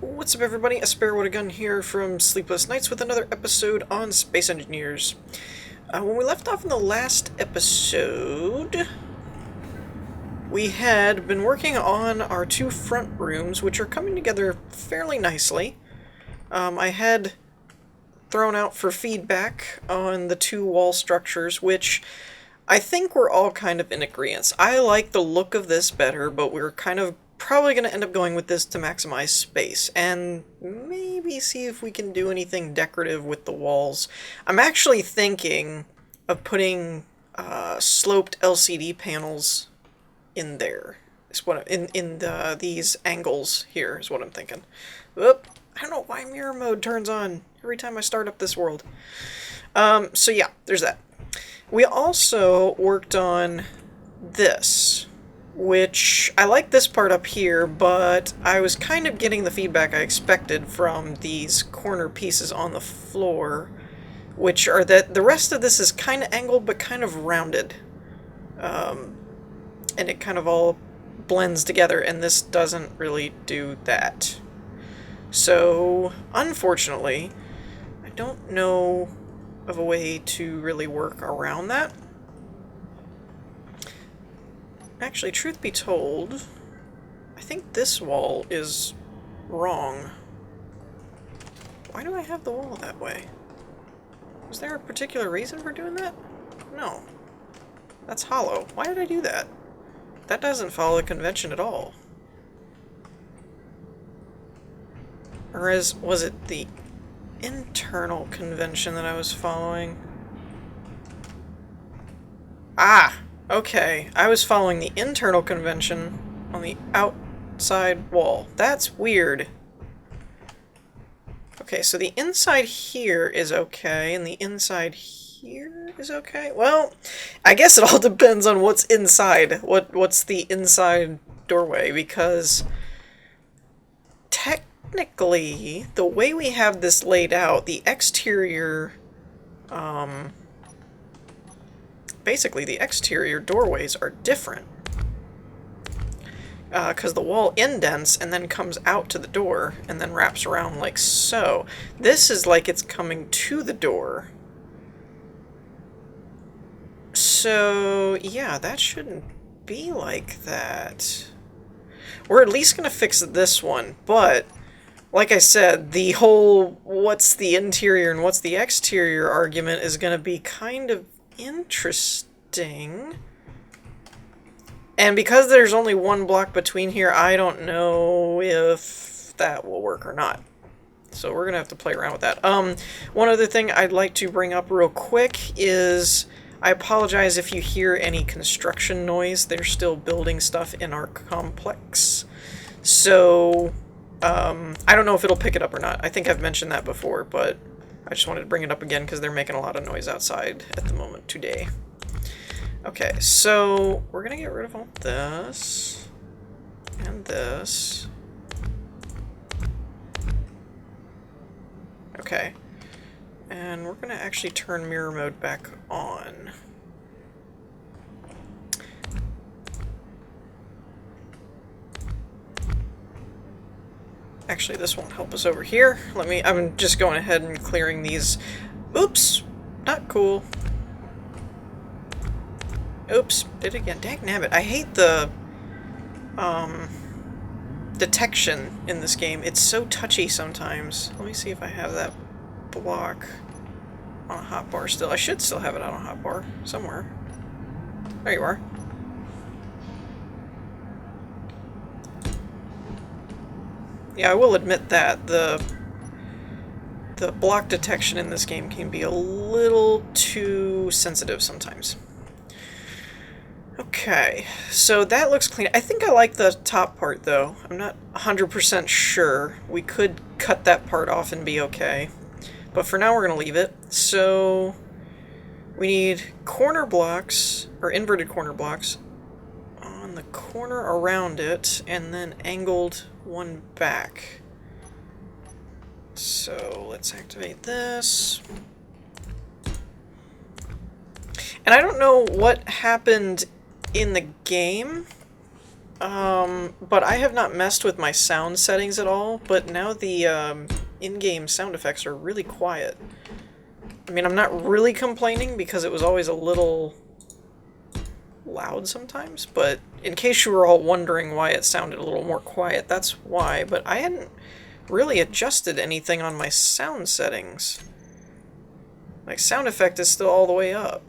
What's up, everybody? A Spare with a Gun here from Sleepless Nights with another episode on Space Engineers. When we left off in the last episode, we had been working on our two front rooms, which are coming together fairly nicely. I had thrown out for feedback on the two wall structures, which I think we're all kind of in agreement. I like the look of this better, but we're kind of probably going to end up going with this to maximize space, and maybe see if we can do anything decorative with the walls. I'm actually thinking of putting sloped LCD panels in there. Is what these angles here is what I'm thinking. Oop, I don't know why mirror mode turns on every time I start up this world. So yeah, there's that. We also worked on this, which I like this part up here, but I was kind of getting the feedback I expected from these corner pieces on the floor, which are that the rest of this is kind of angled but kind of rounded. And it kind of all blends together, and this doesn't really do that. So, unfortunately, I don't know of a way to really work around that. Actually, truth be told, I think this wall is wrong. Why do I have the wall that way? Was there a particular reason for doing that? No. That's hollow. Why did I do that? That doesn't follow the convention at all. Or was it the internal convention that I was following? Ah! Okay, I was following the internal convention on the outside wall. That's weird. Okay, so the inside here is okay, and the inside here is okay? Well, I guess it all depends on what's inside. What's the inside doorway, because technically, the way we have this laid out, the exterior, basically the exterior doorways are different. Because the wall indents and then comes out to the door and then wraps around like so. This is like it's coming to the door. So, yeah, that shouldn't be like that. We're at least going to fix this one, but like I said, the whole what's the interior and what's the exterior argument is going to be kind of interesting. And because there's only one block between here, I don't know if that will work or not. So we're going to have to play around with that. One other thing I'd like to bring up real quick is I apologize if you hear any construction noise. They're still building stuff in our complex. So I don't know if it'll pick it up or not. I think I've mentioned that before, but I just wanted to bring it up again because they're making a lot of noise outside at the moment today. Okay, so we're going to get rid of all this and this. Okay, and we're going to actually turn mirror mode back on. Actually, this won't help us over here. I'm just going ahead and clearing these. Oops, not cool. Oops, did it again. Dagnabbit. I hate the detection in this game. It's so touchy sometimes. Let me see if I have that block on a hotbar still. I should still have it on a hotbar somewhere. There you are. Yeah, I will admit that the block detection in this game can be a little too sensitive sometimes. Okay, so that looks clean. I think I like the top part, though. I'm not 100% sure. We could cut that part off and be okay. But for now, we're going to leave it. So, we need corner blocks, or inverted corner blocks, on the corner around it, and then angled one back. So, let's activate this. And I don't know what happened in the game, But I have not messed with my sound settings at all, but now the in-game sound effects are really quiet. I mean, I'm not really complaining because it was always a little loud sometimes, but in case you were all wondering why it sounded a little more quiet, that's why. But I hadn't really adjusted anything on my sound settings. Like, sound effect is still all the way up.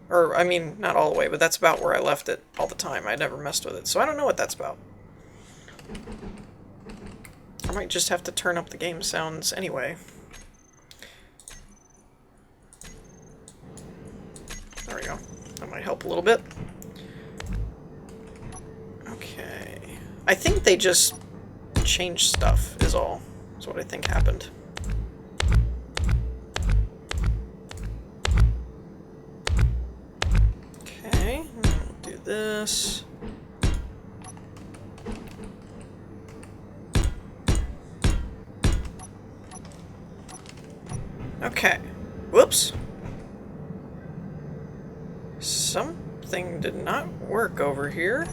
Or, I mean, not all the way, but that's about where I left it all the time. I never messed with it, so I don't know what that's about. I might just have to turn up the game sounds anyway. There we go. That might help a little bit. Okay. I think they just changed stuff, is all. That's what I think happened. Okay, we'll do this. Okay. Whoops. Something did not work over here.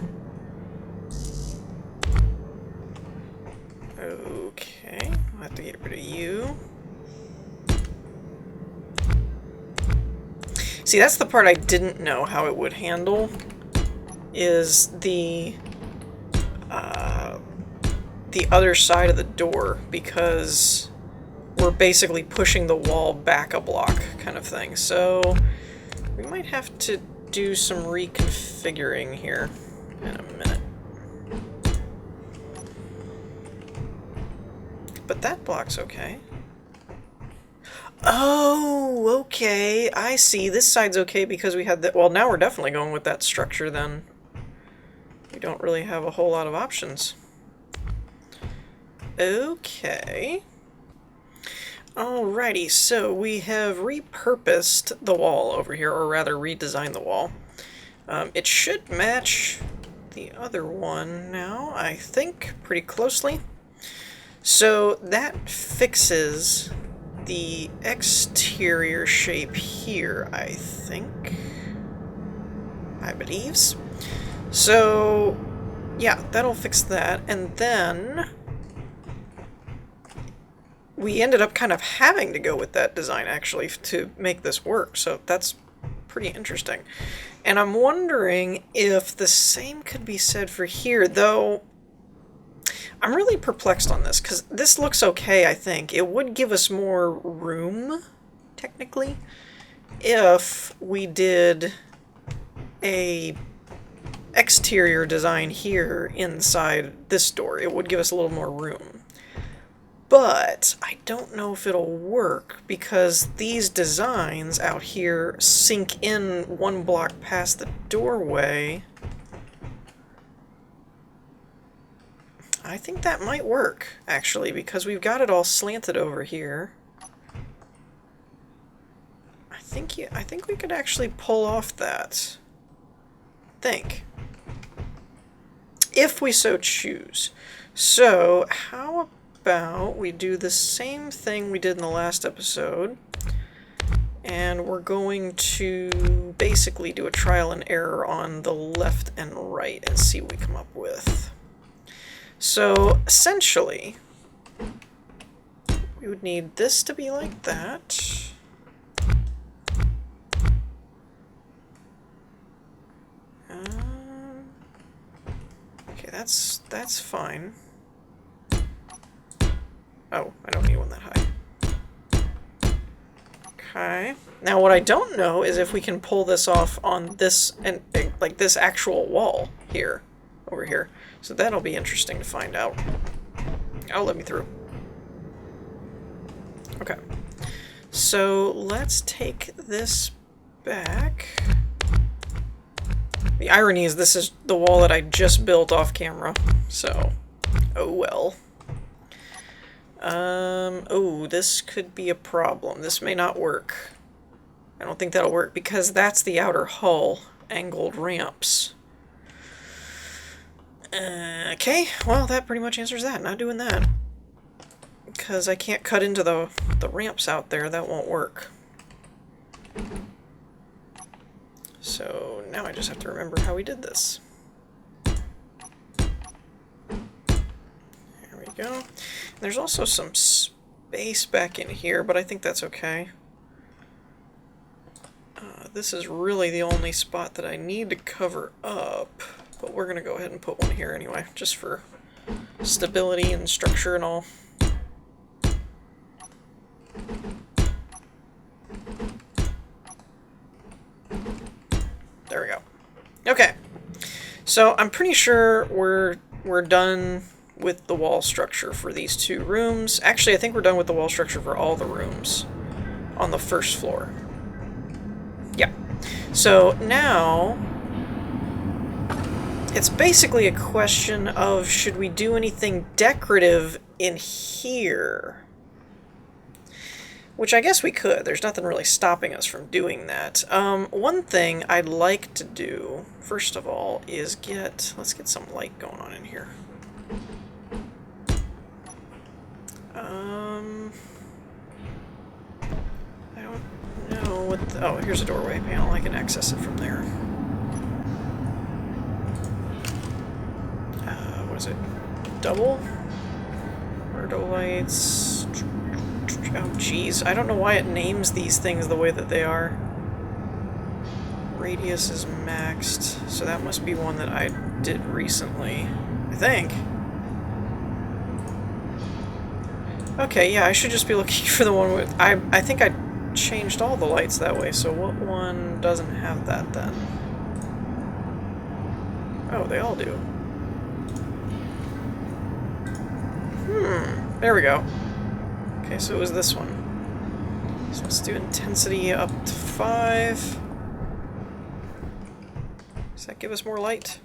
Okay, I'll have to get rid of you. See, that's the part I didn't know how it would handle, is the other side of the door, because we're basically pushing the wall back a block kind of thing. So we might have to do some reconfiguring here in a minute. But that block's okay. Oh, okay. I see. This side's okay because we had that. Well, now we're definitely going with that structure then. We don't really have a whole lot of options. Okay. Alrighty, so we have repurposed the wall over here, or rather redesigned the wall. It should match the other one now, I think, pretty closely. So that fixes the exterior shape here, I think. I believes. So, yeah, that'll fix that. And then we ended up kind of having to go with that design, actually, to make this work. So that's pretty interesting. And I'm wondering if the same could be said for here, though I'm really perplexed on this, because this looks okay, I think. It would give us more room, technically, if we did a exterior design here inside this door. It would give us a little more room. But I don't know if it'll work, because these designs out here sink in one block past the doorway. I think that might work, actually, because we've got it all slanted over here. I think we could actually pull off that. If we so choose. So, how about we do the same thing we did in the last episode, and we're going to basically do a trial and error on the left and right and see what we come up with. So, essentially, we would need this to be like that. Okay, that's fine. Oh, I don't need one that high. Okay. Now what I don't know is if we can pull this off on this, and like this actual wall here, over here. So that'll be interesting to find out. Oh, let me through. Okay. So let's take this back. The irony is this is the wall that I just built off camera, so oh well. Oh, this could be a problem. This may not work. I don't think that'll work because that's the outer hull, angled ramps. Okay, well that pretty much answers that. Not doing that. Because I can't cut into the ramps out there, that won't work. So now I just have to remember how we did this. go. And there's also some space back in here, but I think that's okay. This is really the only spot that I need to cover up, but we're going to go ahead and put one here anyway, just for stability and structure and all. There we go. Okay, so I'm pretty sure we're done with the wall structure for these 2 rooms. Actually, I think we're done with the wall structure for all the rooms on the first floor. Yeah. So now it's basically a question of, should we do anything decorative in here? Which I guess we could. There's nothing really stopping us from doing that. One thing I'd like to do, first of all, is let's get some light going on in here. I don't know what oh, here's a doorway panel. I can access it from there. What is it? Double? Vertical lights. Oh, geez. I don't know why it names these things the way that they are. Radius is maxed, so that must be one that I did recently, I think. Okay, yeah, I should just be looking for the one with... I think I changed all the lights that way, so what one doesn't have that then? Oh, they all do. There we go. Okay, so it was this one. So let's do intensity up to 5. Does that give us more light?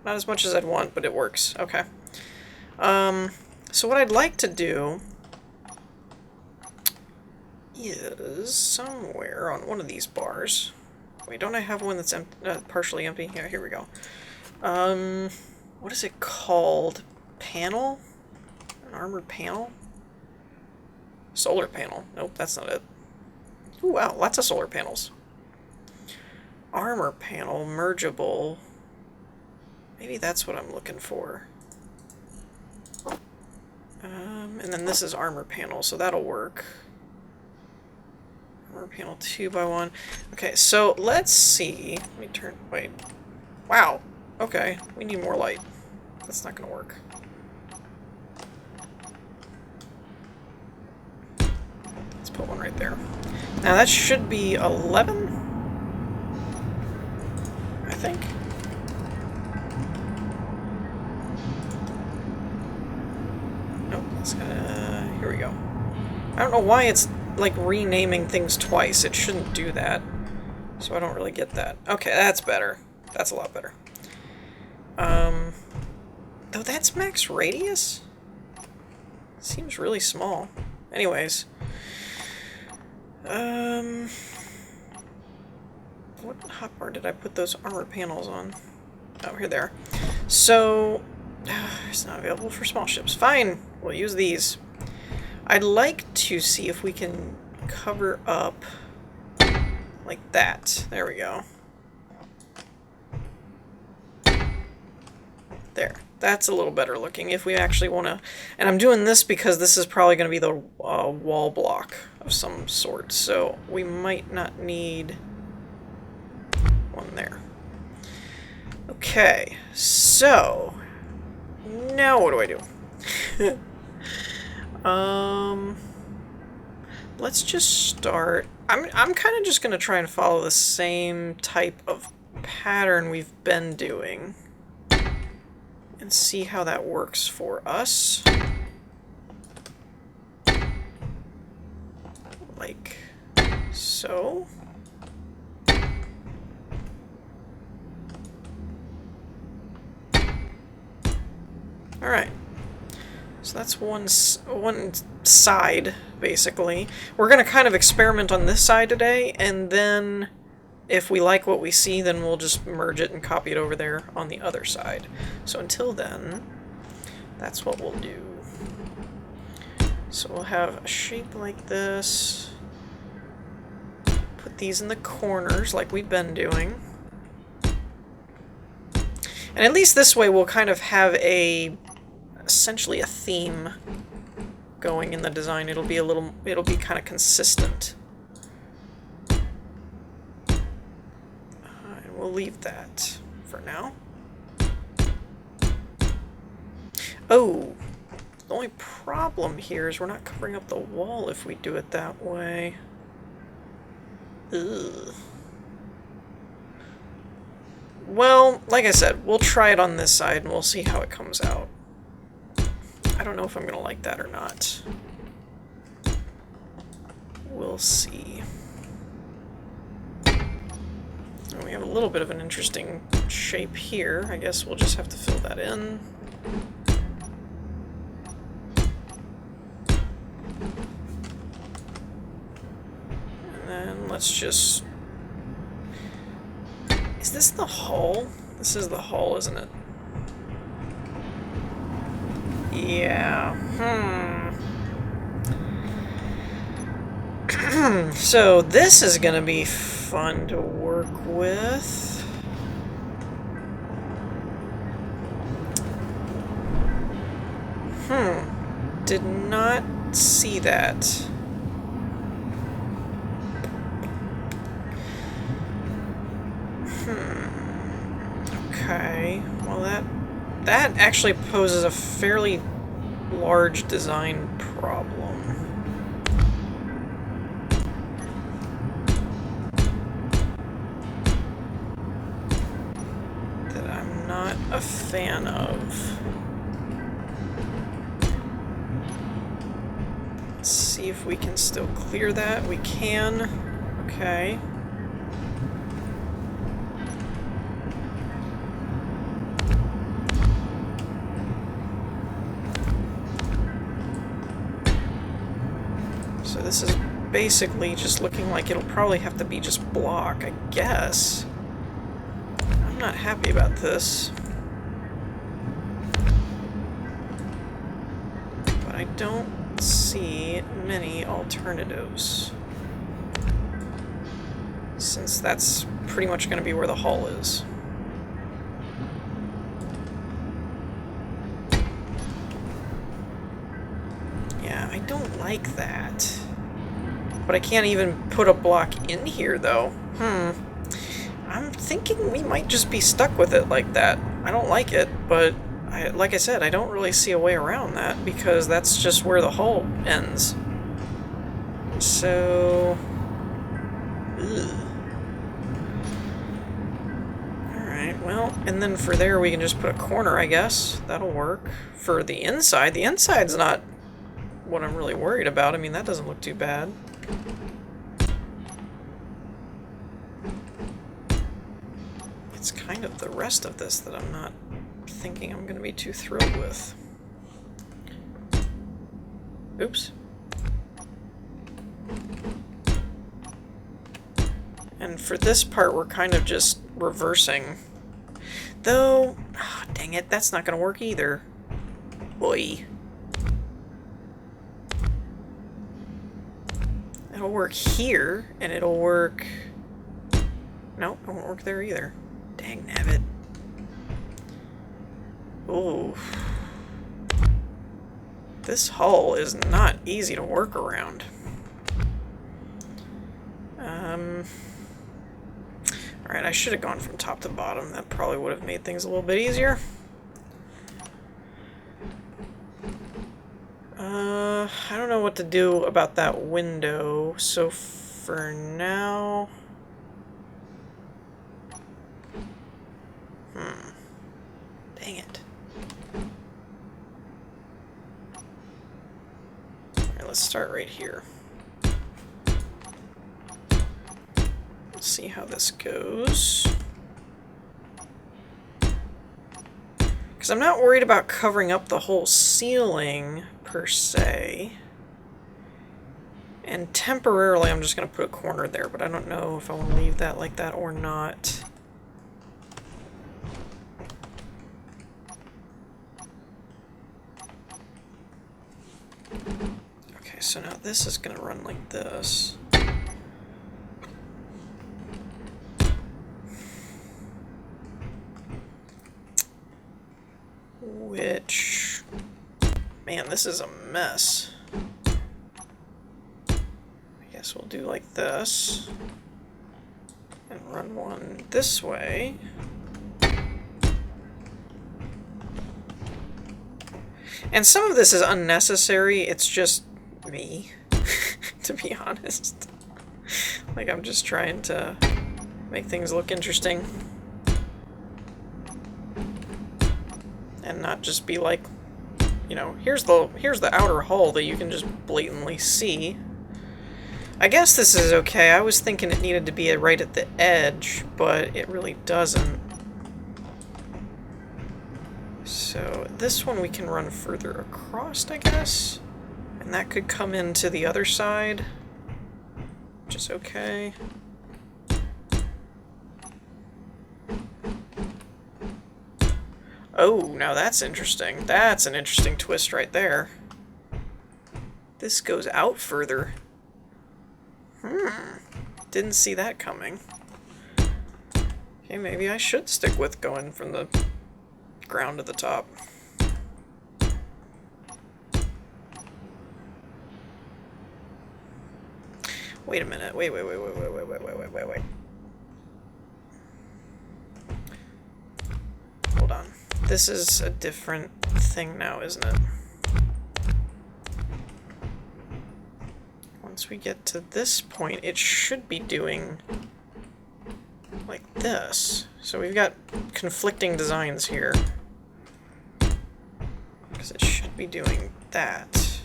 Not as much as I'd want, but it works. Okay. So what I'd like to do is somewhere on one of these bars. Wait, don't I have one that's partially empty? Yeah, here we go. What is it called? Panel? An armored panel? Solar panel. Nope, that's not it. Ooh, wow, lots of solar panels. Armor panel, mergeable. Maybe that's what I'm looking for. And then this is armor panel, so that'll work. Armor panel 2x1. Okay, so let's see. Let me turn. Wait. Wow. Okay, we need more light. That's not gonna work. Let's put one right there. Now that should be 11, I think. Nope, that's gonna... Here we go. I don't know why it's like renaming things twice. It shouldn't do that. So I don't really get that. Okay, that's better. That's a lot better. Though that's max radius? Seems really small. Anyways. What hotbar did I put those armor panels on? Oh, here they are. So, it's not available for small ships. Fine, we'll use these. I'd like to see if we can cover up like that. There we go. There. That's a little better looking if we actually want to... And I'm doing this because this is probably going to be the wall block of some sort, so we might not need one there. Okay, so... Now what do I do? Let's just start... I'm kind of just going to try and follow the same type of pattern we've been doing. And see how that works for us. Like so. Alright. So that's one side, basically. We're going to kind of experiment on this side today, and then... if we like what we see, then we'll just merge it and copy it over there on the other side. So until then, that's what we'll do. So we'll have a shape like this. Put these in the corners like we've been doing. And at least this way we'll kind of have a essentially a theme going in the design. It'll be kind of consistent. And we'll leave that for now. Oh, the only problem here is we're not covering up the wall if we do it that way. Ugh. Well, like I said, we'll try it on this side and we'll see how it comes out. I don't know if I'm going to like that or not. We'll see. And we have a little bit of an interesting shape here. I guess we'll just have to fill that in. And then let's just... Is this the hull? This is the hull, isn't it? Yeah. So this is gonna be fun to work with. Did not see that. Okay. Well, that actually poses a fairly large design problem. That I'm not a fan of. Let's see if we can still clear that. We can. Okay. So this is basically just looking like it'll probably have to be just block, I guess. I'm not happy about this. But I don't see many alternatives, since that's pretty much going to be where the hull is. Yeah, I don't like that. But I can't even put a block in here, though. I'm thinking we might just be stuck with it like that. I don't like it, but like I said, I don't really see a way around that, because that's just where the hull ends. So... Alright, well, and then for there we can just put a corner, I guess. That'll work. For the inside's not what I'm really worried about. I mean, that doesn't look too bad. It's kind of the rest of this that I'm not thinking I'm going to be too thrilled with. Oops. And for this part, we're kind of just reversing. Though, oh, dang it, that's not going to work either. Boy. It'll work here, and it'll work... Nope, it won't work there either. Dang nabbit. Ooh. This hull is not easy to work around. Alright, I should have gone from top to bottom. That probably would have made things a little bit easier. I don't know what to do about that window, so for now... Dang it. Alright, let's start right here. Let's see how this goes. Because I'm not worried about covering up the whole ceiling, per se. And temporarily I'm just going to put a corner there, but I don't know if I want to leave that like that or not. Okay, so now this is going to run like this. Which Man, this is a mess. I guess we'll do like this. And run one this way. And some of this is unnecessary, it's just me, to be honest. Like, I'm just trying to make things look interesting. And not just be like, you know, here's the outer hull that you can just blatantly see. I guess this is okay. I was thinking it needed to be right at the edge, but it really doesn't. So this one we can run further across, I guess. And that could come into the other side, which is okay. Oh, now that's interesting. That's an interesting twist right there. This goes out further. Didn't see that coming. Okay, maybe I should stick with going from the ground to the top. Wait a minute. Wait. Hold on. This is a different thing now, isn't it? Once we get to this point, it should be doing like this. So we've got conflicting designs here. Because it should be doing that.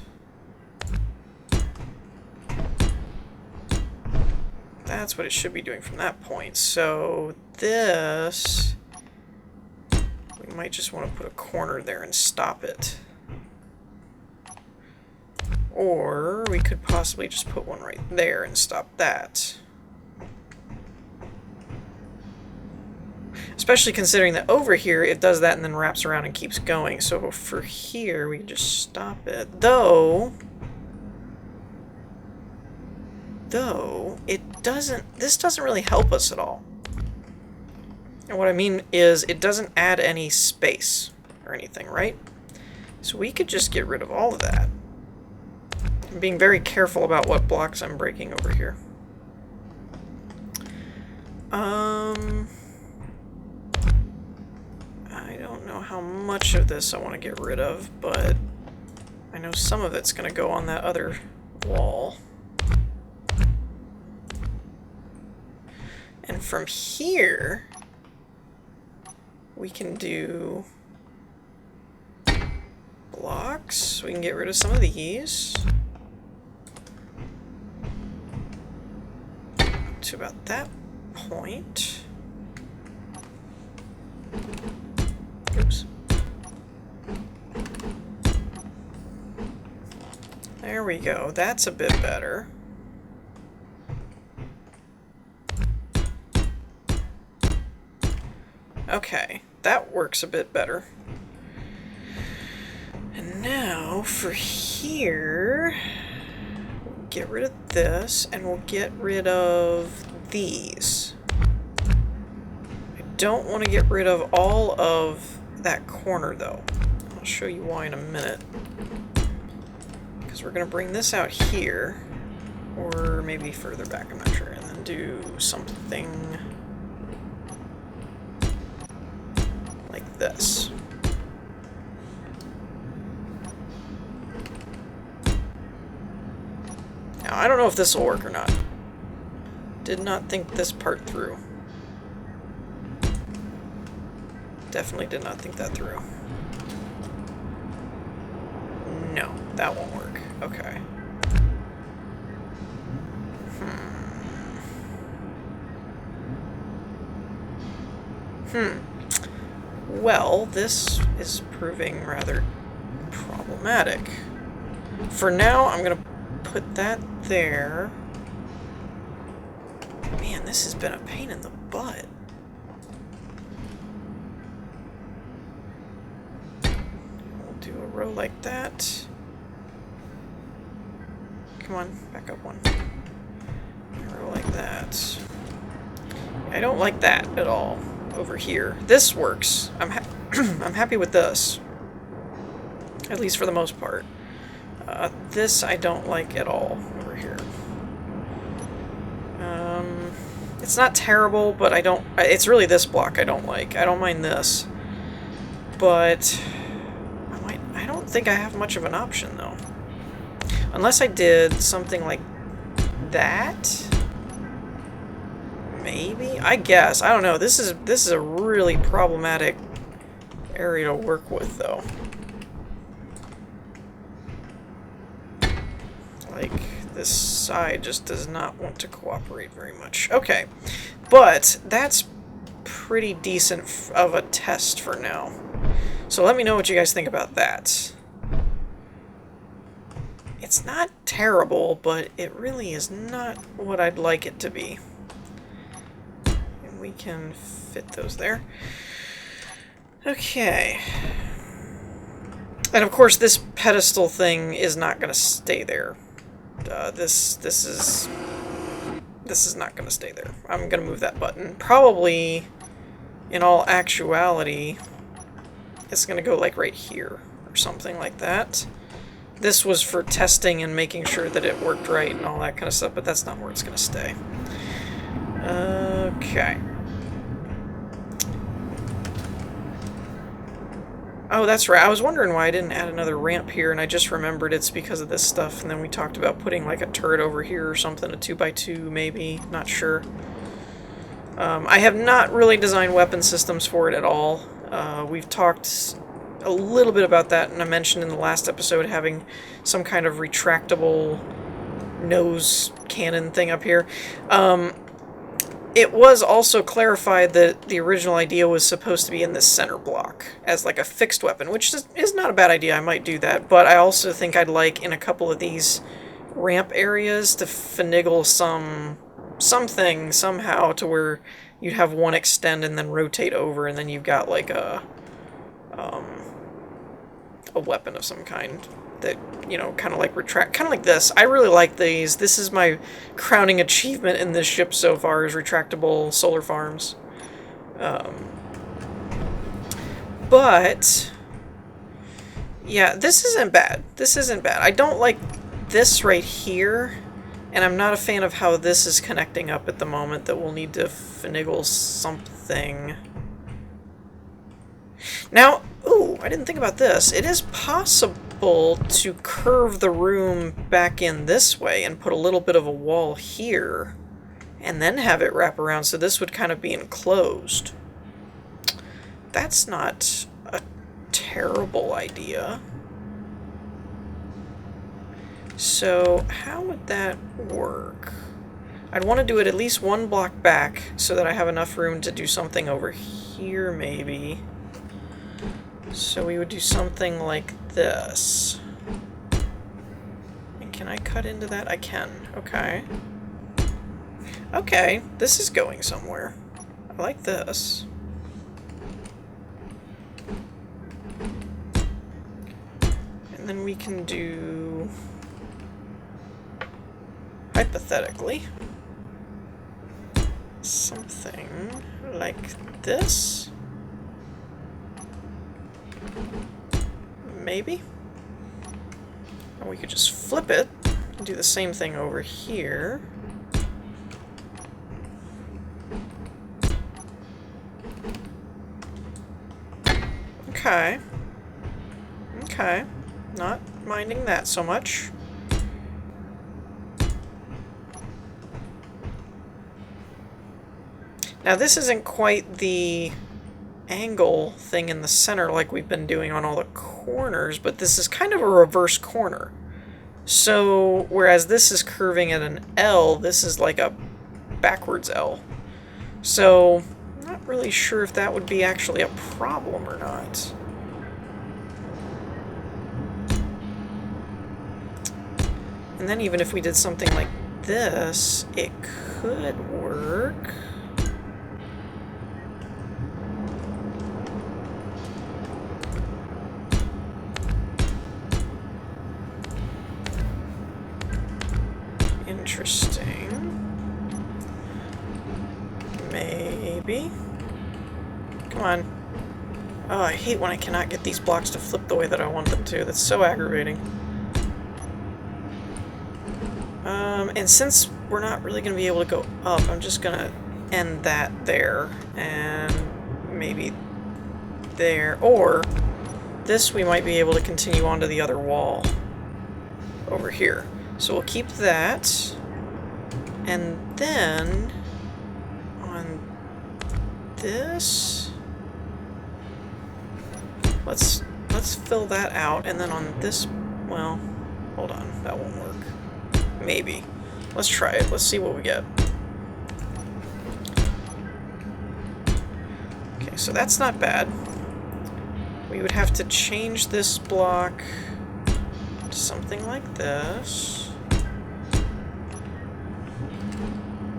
That's what it should be doing from that point. So this... we might just want to put a corner there and stop it. Or we could possibly just put one right there and stop that. Especially considering that over here it does that and then wraps around and keeps going. So for here we can just stop it. Though it doesn't, this doesn't really help us at all. And what I mean is it doesn't add any space or anything, right? So we could just get rid of all of that. I'm being very careful about what blocks I'm breaking over here. I don't know how much of this I want to get rid of, but I know some of it's going to go on that other wall. And from here, we can do blocks. We can get rid of some of these. Up to about that point. Oops. There we go. That's a bit better. Okay, that works a bit better. And now for here, we'll get rid of this and we'll get rid of these. I don't want to get rid of all of that corner though. I'll show you why in a minute. Because we're going to bring this out here, or maybe further back, I'm not sure, and then do something like this. Now, I don't know if this will work or not. Did not think this part through. Definitely did not think that through. No, that won't work. Okay. Well, this is proving rather problematic. For now, I'm going to put that there. Man, this has been a pain in the butt. We'll do a row like that. Come on, back up one. A row like that. I don't like that at all over here. This works. I'm happy with this. at least for the most part. This I don't like at all over here. It's not terrible, but it's really this block I don't like. I don't mind this. But I don't think I have much of an option, though. Unless I did something like that. Maybe? I guess. I don't know. This is a really problematic area to work with, though. Like, this side just does not want to cooperate very much. Okay. But that's pretty decent of a test for now. So let me know what you guys think about that. It's not terrible, but it really is not what I'd like it to be. And we can fit those there. Okay. And of course this pedestal thing is not going to stay there. This is not going to stay there. I'm going to move that button. Probably, in all actuality, it's going to go like right here or something like that. This was for testing and making sure that it worked right and all that kind of stuff, but that's not where it's going to stay. Okay. Oh, that's right. I was wondering why I didn't add another ramp here, and I just remembered it's because of this stuff, and then we talked about putting like a turret over here or something, a 2x2 maybe, not sure. I have not really designed weapon systems for it at all. We've talked a little bit about that, and I mentioned in the last episode having some kind of retractable nose cannon thing up here. It was also clarified that the original idea was supposed to be in the center block as like a fixed weapon, which is not a bad idea. I might do that, but I also think I'd like in a couple of these ramp areas to finagle something somehow to where you'd have one extend and then rotate over, and then you've got like a weapon of some kind that, you know, kind of like retract, kind of like this. I really like these. This is my crowning achievement in this ship so far, is retractable solar farms. But yeah, this isn't bad. This isn't bad. I don't like this right here, and I'm not a fan of how this is connecting up at the moment, that we'll need to finagle something. Now, ooh, I didn't think about this. It is possible to curve the room back in this way and put a little bit of a wall here and then have it wrap around, so this would kind of be enclosed. That's not a terrible idea. So how would that work? I'd want to do it at least one block back so that I have enough room to do something over here, maybe. So we would do something like this. And can I cut into that? I can. Okay. Okay, this is going somewhere. I like this. And then we can do, hypothetically, something like this. Maybe. And we could just flip it and do the same thing over here. Okay. Okay. Not minding that so much. Now this isn't quite the angle thing in the center like we've been doing on all the corners, but this is kind of a reverse corner. So whereas this is curving at an L, this is like a backwards L. So I'm not really sure if that would be actually a problem or not. And then even if we did something like this, it could work. Interesting. Maybe. Come on. Oh, I hate when I cannot get these blocks to flip the way that I want them to. That's so aggravating. And since we're not really going to be able to go up, I'm just going to end that there. And maybe there. Or this we might be able to continue on to the other wall over here. So we'll keep that. And then on this, let's fill that out. And then on this, well, hold on, that won't work. Maybe. Let's try it. Let's see what we get. Okay, so that's not bad. We would have to change this block to something like this.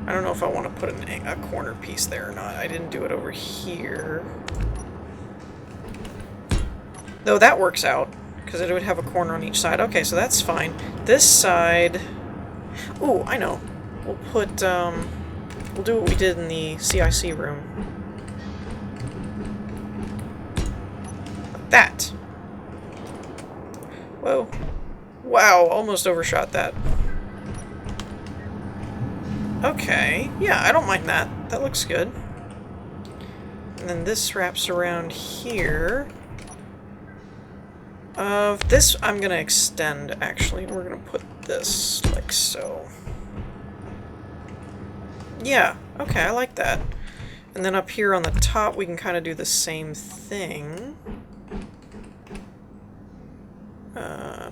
I don't know if I want to put a corner piece there or not. I didn't do it over here. Though that works out, because it would have a corner on each side. Okay, so that's fine. This side... Ooh, I know. We'll put, we'll do what we did in the CIC room. Like that. Whoa. Wow, almost overshot that. Okay, yeah, I don't mind that. That looks good. And then this wraps around here. This I'm gonna extend, actually. We're gonna put this like so. Yeah, okay, I like that. And then up here on the top, we can kind of do the same thing.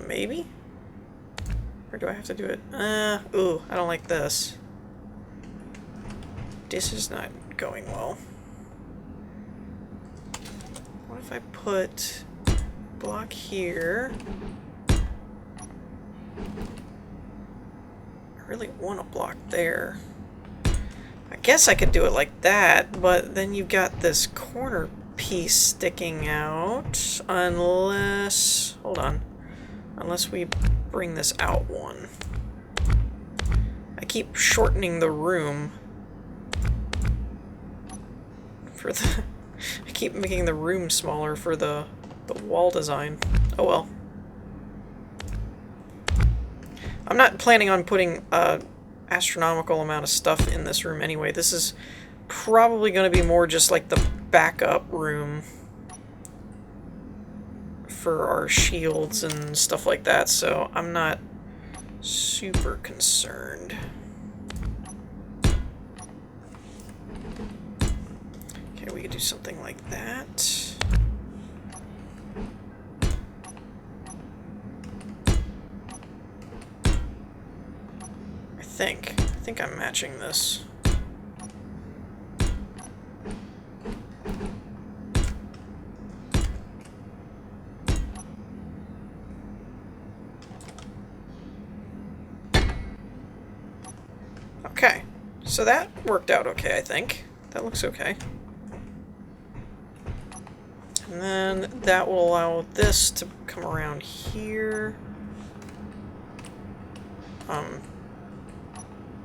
Maybe? Or do I have to do it? Ooh, I don't like this. This is not going well. What if I put block here? I really want a block there. I guess I could do it like that, but then you've got this corner piece sticking out, unless... Hold on. Unless we bring this out one. I keep shortening the room for the... I keep making the room smaller for the wall design. Oh well. I'm not planning on putting an astronomical amount of stuff in this room anyway. This is probably going to be more just like the backup room for our shields and stuff like that, so I'm not super concerned. Okay, we could do something like that. I think I'm matching this. Okay, so that worked out okay, I think. That looks okay. And then that will allow this to come around here.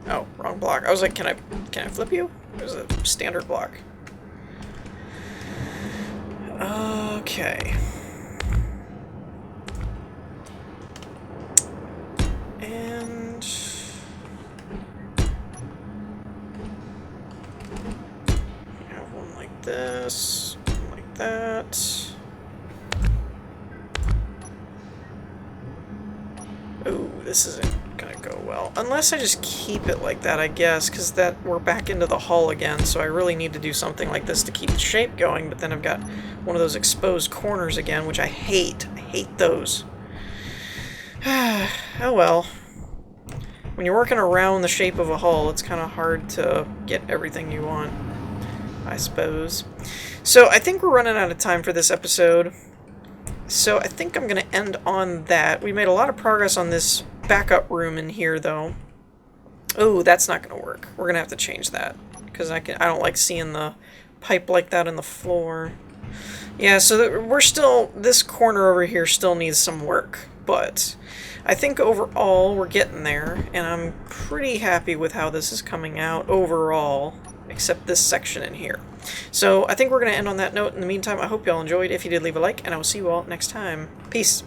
Oh, wrong block. I was like, can I flip you? It was a standard block. Okay. And have one like this, one like that. Ooh, this isn't gonna go well. Unless I just keep it like that, I guess, because that we're back into the hull again, so I really need to do something like this to keep the shape going, but then I've got one of those exposed corners again, which I hate. I hate those. Oh well. When you're working around the shape of a hull, it's kind of hard to get everything you want, I suppose. So I think we're running out of time for this episode. So I think I'm going to end on that. We made a lot of progress on this backup room in here, though. Oh, that's not going to work. We're going to have to change that, because I don't like seeing the pipe like that in the floor. Yeah, so we're still... This corner over here still needs some work, but I think overall we're getting there, and I'm pretty happy with how this is coming out overall, except this section in here. So I think we're going to end on that note. In the meantime, I hope y'all enjoyed. If you did, leave a like, and I will see you all next time. Peace.